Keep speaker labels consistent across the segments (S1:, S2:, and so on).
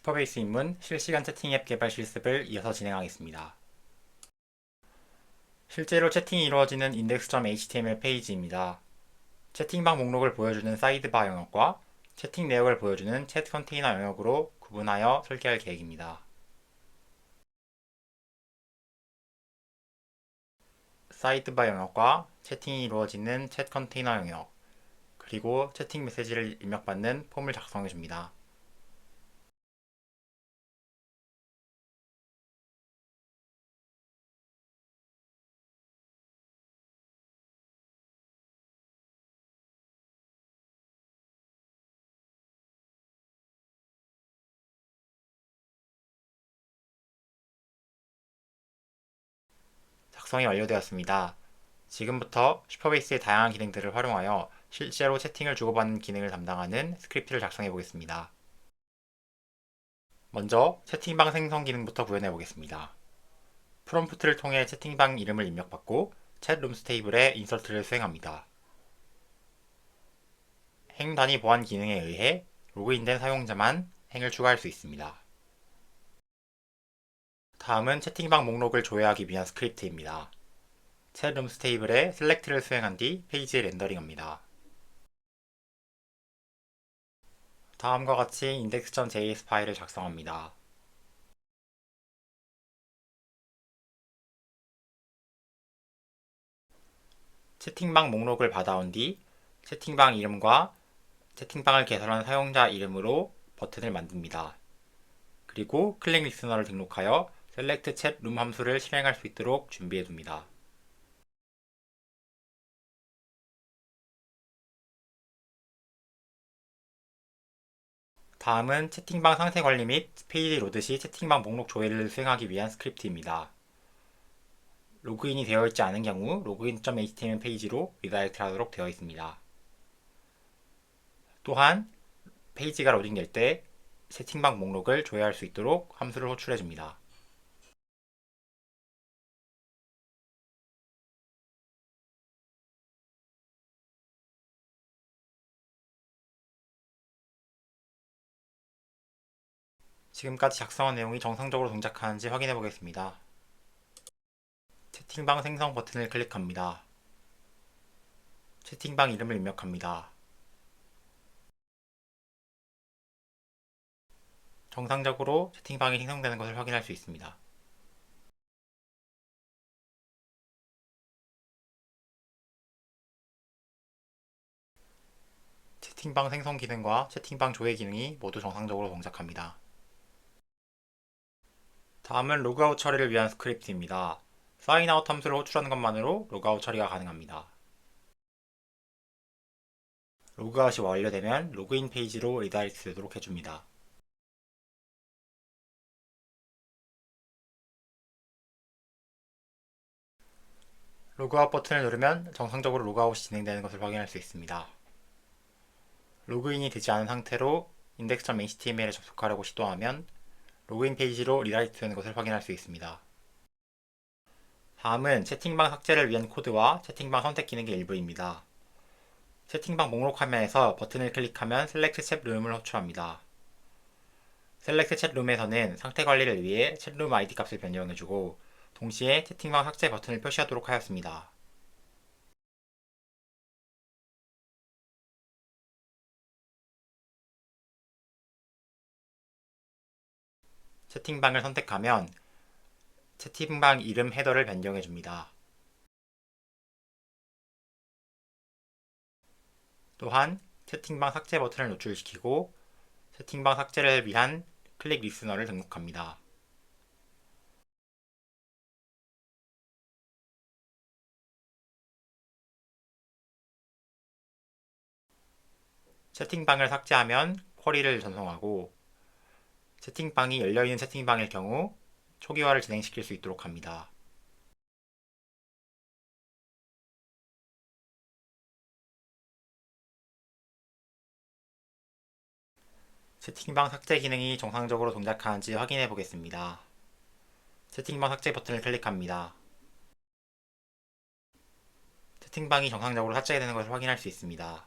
S1: 슈퍼베이스 입문 실시간 채팅 앱 개발 실습을 이어서 진행하겠습니다. 실제로 채팅이 이루어지는 index.html 페이지입니다. 채팅방 목록을 보여주는 사이드바 영역과 채팅 내역을 보여주는 챗 컨테이너 영역으로 구분하여 설계할 계획입니다. 사이드바 영역과 채팅이 이루어지는 챗 컨테이너 영역, 그리고 채팅 메시지를 입력받는 폼을 작성해줍니다. 작성이 완료되었습니다. 지금부터 슈퍼베이스의 다양한 기능들을 활용하여 실제로 채팅을 주고받는 기능을 담당하는 스크립트를 작성해 보겠습니다. 먼저 채팅방 생성 기능부터 구현해 보겠습니다. 프롬프트를 통해 채팅방 이름을 입력받고 챗 룸스 테이블에 인서트를 수행합니다. 행 단위 보안 기능에 의해 로그인된 사용자만 행을 추가할 수 있습니다. 다음은 채팅방 목록을 조회하기 위한 스크립트입니다. 챗 룸스 테이블에 셀렉트를 수행한 뒤 페이지에 렌더링합니다. 다음과 같이 index.js 파일을 작성합니다. 채팅방 목록을 받아온 뒤 채팅방 이름과 채팅방을 개설한 사용자 이름으로 버튼을 만듭니다. 그리고 클릭 리스너를 등록하여 select chat room 함수를 실행할 수 있도록 준비해둡니다. 다음은 채팅방 상태 관리 및 페이지 로드 시 채팅방 목록 조회를 수행하기 위한 스크립트입니다. 로그인이 되어 있지 않은 경우 login.html 페이지로 리다이렉트 하도록 되어 있습니다. 또한 페이지가 로딩될 때 채팅방 목록을 조회할 수 있도록 함수를 호출해줍니다. 지금까지 작성한 내용이 정상적으로 동작하는지 확인해 보겠습니다. 채팅방 생성 버튼을 클릭합니다. 채팅방 이름을 입력합니다. 정상적으로 채팅방이 생성되는 것을 확인할 수 있습니다. 채팅방 생성 기능과 채팅방 조회 기능이 모두 정상적으로 동작합니다. 다음은 로그아웃 처리를 위한 스크립트입니다. 사인아웃 함수를 호출하는 것만으로 로그아웃 처리가 가능합니다. 로그아웃이 완료되면 로그인 페이지로 리다이렉트 되도록 해줍니다. 로그아웃 버튼을 누르면 정상적으로 로그아웃이 진행되는 것을 확인할 수 있습니다. 로그인이 되지 않은 상태로 index.html에 접속하려고 시도하면 로그인 페이지로 리다이렉트 되는 것을 확인할 수 있습니다. 다음은 채팅방 삭제를 위한 코드와 채팅방 선택 기능의 일부입니다. 채팅방 목록 화면에서 버튼을 클릭하면 Select Chat Room을 호출합니다. Select Chat Room에서는 상태 관리를 위해 챗룸 ID 값을 변경해주고 동시에 채팅방 삭제 버튼을 표시하도록 하였습니다. 채팅방을 선택하면 채팅방 이름 헤더를 변경해줍니다. 또한 채팅방 삭제 버튼을 노출시키고 채팅방 삭제를 위한 클릭 리스너를 등록합니다. 채팅방을 삭제하면 쿼리를 전송하고 채팅방이 열려있는 채팅방일 경우 초기화를 진행시킬 수 있도록 합니다. 채팅방 삭제 기능이 정상적으로 동작하는지 확인해 보겠습니다. 채팅방 삭제 버튼을 클릭합니다. 채팅방이 정상적으로 삭제되는 것을 확인할 수 있습니다.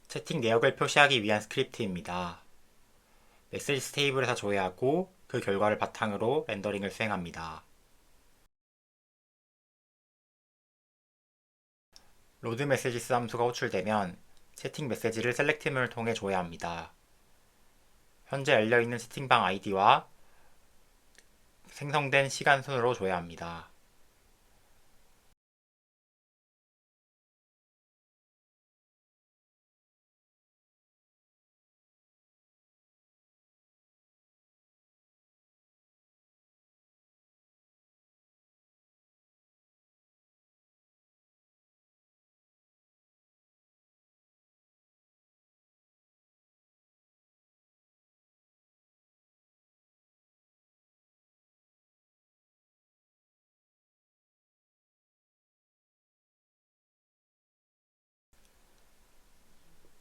S1: 채팅 내역을 표시하기 위한 스크립트입니다. 메시지 테이블에서 조회하고 그 결과를 바탕으로 렌더링을 수행합니다. 로드 메시지스 함수가 호출되면 채팅 메시지를 셀렉트문을 통해 조회합니다. 현재 열려있는 채팅방 아이디와 생성된 시간 순으로 조회합니다.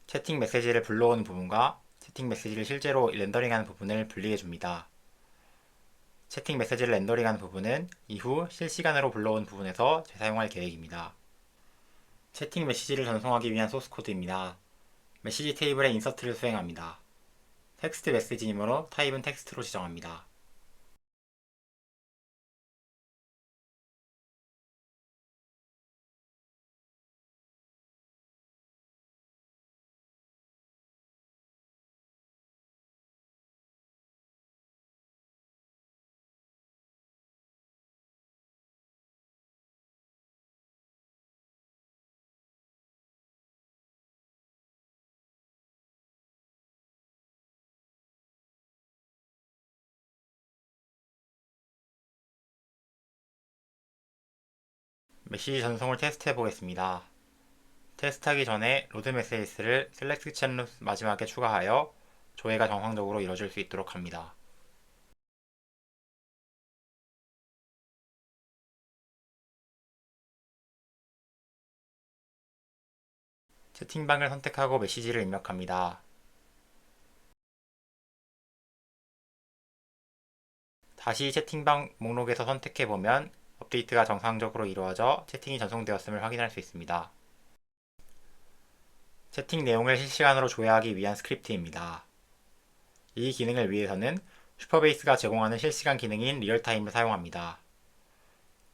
S1: 채팅 메시지를 불러오는 부분과 채팅 메시지를 실제로 렌더링하는 부분을 분리해줍니다. 채팅 메시지를 렌더링하는 부분은 이후 실시간으로 불러온 부분에서 재사용할 계획입니다. 채팅 메시지를 전송하기 위한 소스 코드입니다. 메시지 테이블에 인서트를 수행합니다. 텍스트 메시지이므로 타입은 텍스트로 지정합니다. 메시지 전송을 테스트해 보겠습니다. 테스트하기 전에 로드 메시지를 셀렉트 챗 룹 마지막에 추가하여 조회가 정상적으로 이루어질 수 있도록 합니다. 채팅방을 선택하고 메시지를 입력합니다. 다시 채팅방 목록에서 선택해보면 업데이트가 정상적으로 이루어져 채팅이 전송되었음을 확인할 수 있습니다. 채팅 내용을 실시간으로 조회하기 위한 스크립트입니다. 이 기능을 위해서는 슈퍼베이스가 제공하는 실시간 기능인 리얼타임을 사용합니다.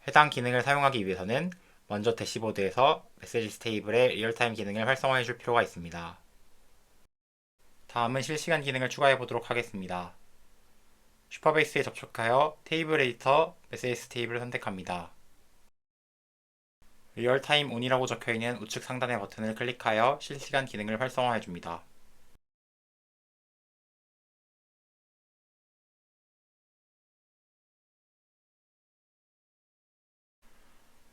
S1: 해당 기능을 사용하기 위해서는 먼저 대시보드에서 메시지스 테이블의 리얼타임 기능을 활성화해 줄 필요가 있습니다. 다음은 실시간 기능을 추가해 보도록 하겠습니다. 슈퍼베이스에 접속하여 테이블 에디터 메시지스 테이블을 선택합니다. 리얼타임 온이라고 적혀있는 우측 상단의 버튼을 클릭하여 실시간 기능을 활성화해 줍니다.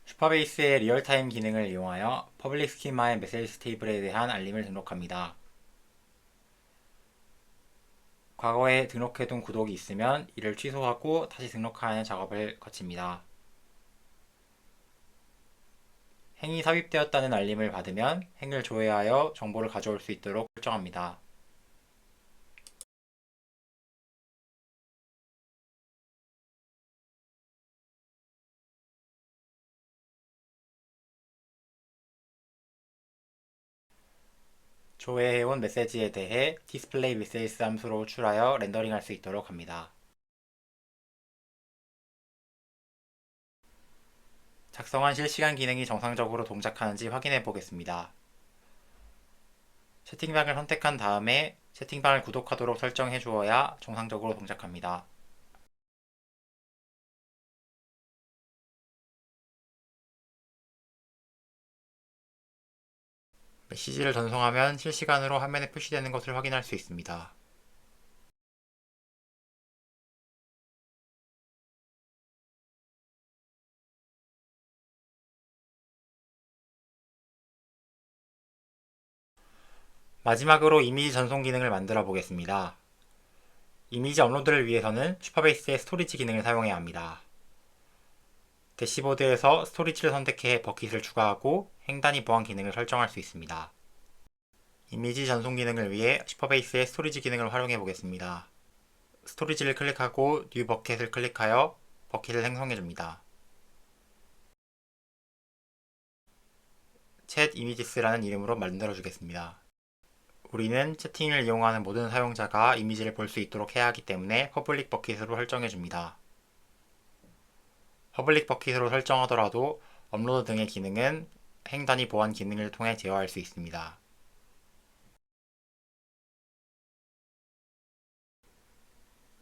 S1: 슈퍼베이스의 리얼타임 기능을 이용하여 퍼블릭 스키마의 메시지 테이블에 대한 알림을 등록합니다. 과거에 등록해둔 구독이 있으면 이를 취소하고 다시 등록하는 작업을 거칩니다. 행이 삽입되었다는 알림을 받으면 행을 조회하여 정보를 가져올 수 있도록 설정합니다. 조회해온 메시지에 대해 디스플레이 메시지스 함수로 호출하여 렌더링할 수 있도록 합니다. 작성한 실시간 기능이 정상적으로 동작하는지 확인해 보겠습니다. 채팅방을 선택한 다음에 채팅방을 구독하도록 설정해 주어야 정상적으로 동작합니다. 메시지를 전송하면 실시간으로 화면에 표시되는 것을 확인할 수 있습니다. 마지막으로 이미지 전송 기능을 만들어 보겠습니다. 이미지 업로드를 위해서는 슈퍼베이스의 스토리지 기능을 사용해야 합니다. 대시보드에서 스토리지를 선택해 버킷을 추가하고 행단위 보안 기능을 설정할 수 있습니다. 이미지 전송 기능을 위해 슈퍼베이스의 스토리지 기능을 활용해 보겠습니다. 스토리지를 클릭하고 뉴 버킷을 클릭하여 버킷을 생성해 줍니다. 챗 이미지스라는 이름으로 만들어 주겠습니다. 우리는 채팅을 이용하는 모든 사용자가 이미지를 볼 수 있도록 해야 하기 때문에 퍼블릭 버킷으로 설정해줍니다. 퍼블릭 버킷으로 설정하더라도 업로드 등의 기능은 행단위 보안 기능을 통해 제어할 수 있습니다.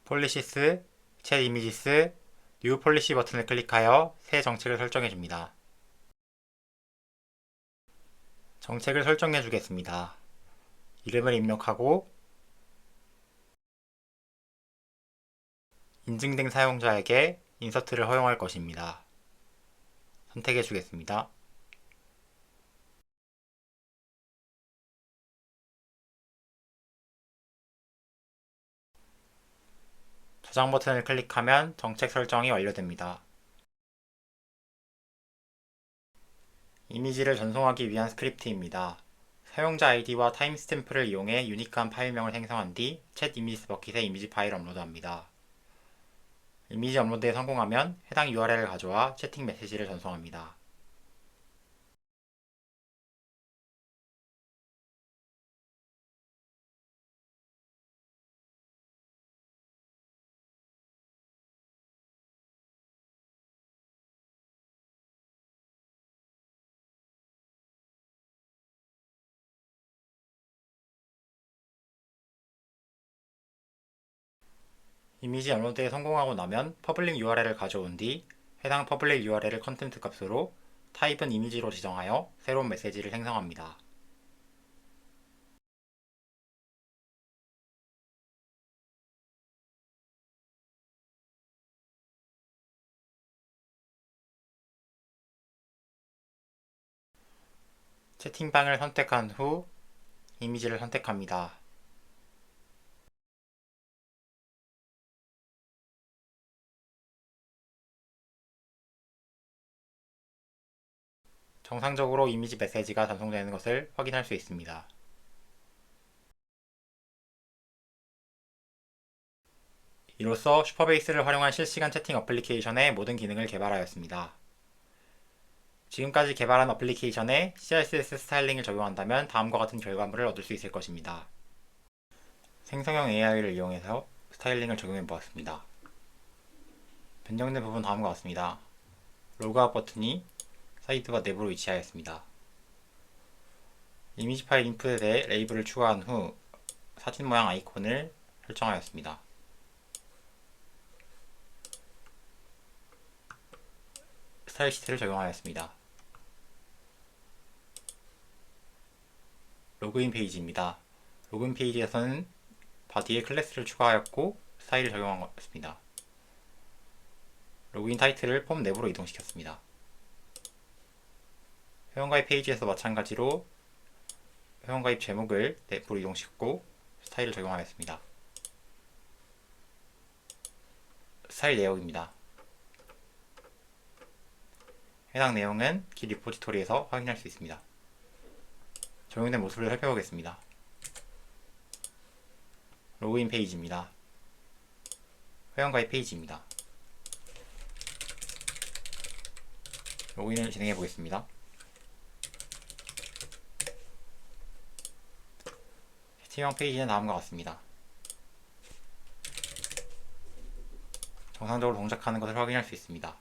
S1: 폴리시스, 챗 이미지스, 뉴 폴리시 버튼을 클릭하여 새 정책을 설정해줍니다. 정책을 설정해주겠습니다. 이름을 입력하고 인증된 사용자에게 인서트를 허용할 것입니다. 선택해 주겠습니다. 저장 버튼을 클릭하면 정책 설정이 완료됩니다. 이미지를 전송하기 위한 스크립트입니다. 사용자 아이디와 타임스탬프를 이용해 유니크한 파일명을 생성한 뒤 챗 이미지스 버킷에 이미지 파일을 업로드합니다. 이미지 업로드에 성공하면 해당 URL을 가져와 채팅 메시지를 전송합니다. 이미지 업로드에 성공하고 나면 퍼블릭 URL을 가져온 뒤 해당 퍼블릭 URL을 컨텐트 값으로 타입은 이미지로 지정하여 새로운 메시지를 생성합니다. 채팅방을 선택한 후 이미지를 선택합니다. 정상적으로 이미지 메시지가 전송되는 것을 확인할 수 있습니다. 이로써 슈퍼베이스를 활용한 실시간 채팅 어플리케이션의 모든 기능을 개발하였습니다. 지금까지 개발한 어플리케이션에 CSS 스타일링을 적용한다면 다음과 같은 결과물을 얻을 수 있을 것입니다. 생성형 AI를 이용해서 스타일링을 적용해 보았습니다. 변경된 부분 다음과 같습니다. 로그아웃 버튼이 사이드바 내부로 위치하였습니다. 이미지 파일 인풋에 레이블을 추가한 후 사진 모양 아이콘을 설정하였습니다. 스타일 시트를 적용하였습니다. 로그인 페이지입니다. 로그인 페이지에서는 바디에 클래스를 추가하였고 스타일을 적용하였습니다. 로그인 타이틀을 폼 내부로 이동시켰습니다. 회원가입 페이지에서 마찬가지로 회원가입 제목을 내부로 이동시켰고 스타일을 적용하였습니다. 스타일 내역입니다. 해당 내용은 기 리포지토리에서 확인할 수 있습니다. 적용된 모습을 살펴보겠습니다. 로그인 페이지입니다. 회원가입 페이지입니다. 로그인을 진행해 보겠습니다. 채팅방 페이지는 다음과 같습니다. 정상적으로 동작하는 것을 확인할 수 있습니다.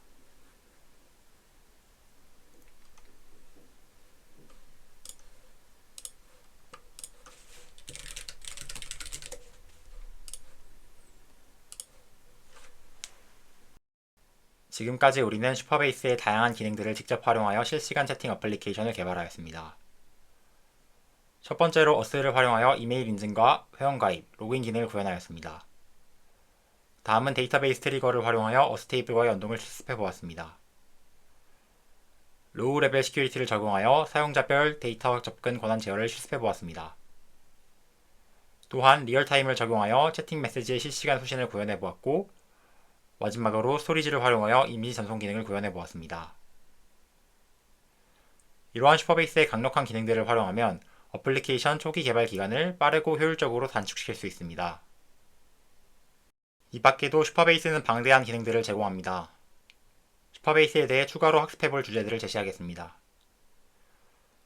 S1: 지금까지 우리는 슈퍼베이스의 다양한 기능들을 직접 활용하여 실시간 채팅 어플리케이션을 개발하였습니다. 첫 번째로 어스를 활용하여 이메일 인증과 회원가입, 로그인 기능을 구현하였습니다. 다음은 데이터베이스 트리거를 활용하여 어스 테이블과의 연동을 실습해 보았습니다. 로우 레벨 시큐리티를 적용하여 사용자별 데이터 접근 권한 제어를 실습해 보았습니다. 또한 리얼타임을 적용하여 채팅 메시지의 실시간 수신을 구현해 보았고, 마지막으로 스토리지를 활용하여 이미지 전송 기능을 구현해 보았습니다. 이러한 슈퍼베이스의 강력한 기능들을 활용하면 어플리케이션 초기 개발 기간을 빠르고 효율적으로 단축시킬 수 있습니다. 이 밖에도 슈퍼베이스는 방대한 기능들을 제공합니다. 슈퍼베이스에 대해 추가로 학습해볼 주제들을 제시하겠습니다.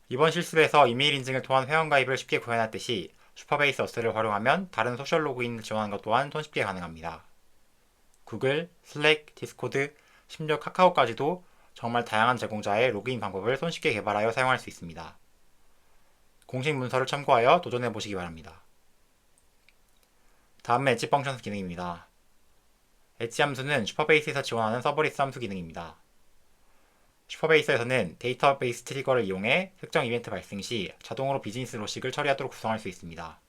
S1: 이번 실습에서 이메일 인증을 통한 회원가입을 쉽게 구현했듯이 슈퍼베이스 어스를 활용하면 다른 소셜 로그인을 지원하는 것 또한 손쉽게 가능합니다. 구글, 슬랙, 디스코드, 심지어 카카오까지도 정말 다양한 제공자의 로그인 방법을 손쉽게 개발하여 사용할 수 있습니다. 공식 문서를 참고하여 도전해 보시기 바랍니다. 다음은 엣지 펑션스 기능입니다. 엣지 함수는 슈퍼베이스에서 지원하는 서버리스 함수 기능입니다. 슈퍼베이스에서는 데이터베이스 트리거를 이용해 특정 이벤트 발생 시 자동으로 비즈니스 로직을 처리하도록 구성할 수 있습니다.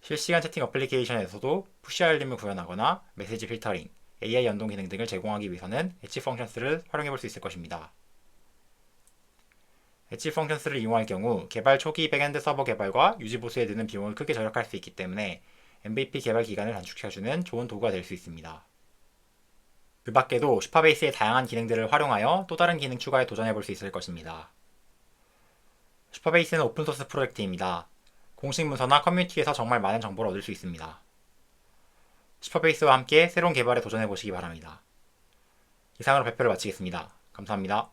S1: 실시간 채팅 어플리케이션에서도 푸시 알림을 구현하거나 메시지 필터링, AI 연동 기능 등을 제공하기 위해서는 엣지 펑션스를 활용해 볼 수 있을 것입니다. 엣지 펑션스를 이용할 경우 개발 초기 백엔드 서버 개발과 유지 보수에 드는 비용을 크게 절약할 수 있기 때문에 MVP 개발 기간을 단축해주는 좋은 도구가 될 수 있습니다. 그 밖에도 슈퍼베이스의 다양한 기능들을 활용하여 또 다른 기능 추가에 도전해 볼 수 있을 것입니다. 슈퍼베이스는 오픈소스 프로젝트입니다. 공식 문서나 커뮤니티에서 정말 많은 정보를 얻을 수 있습니다. 슈퍼베이스와 함께 새로운 개발에 도전해 보시기 바랍니다. 이상으로 발표를 마치겠습니다. 감사합니다.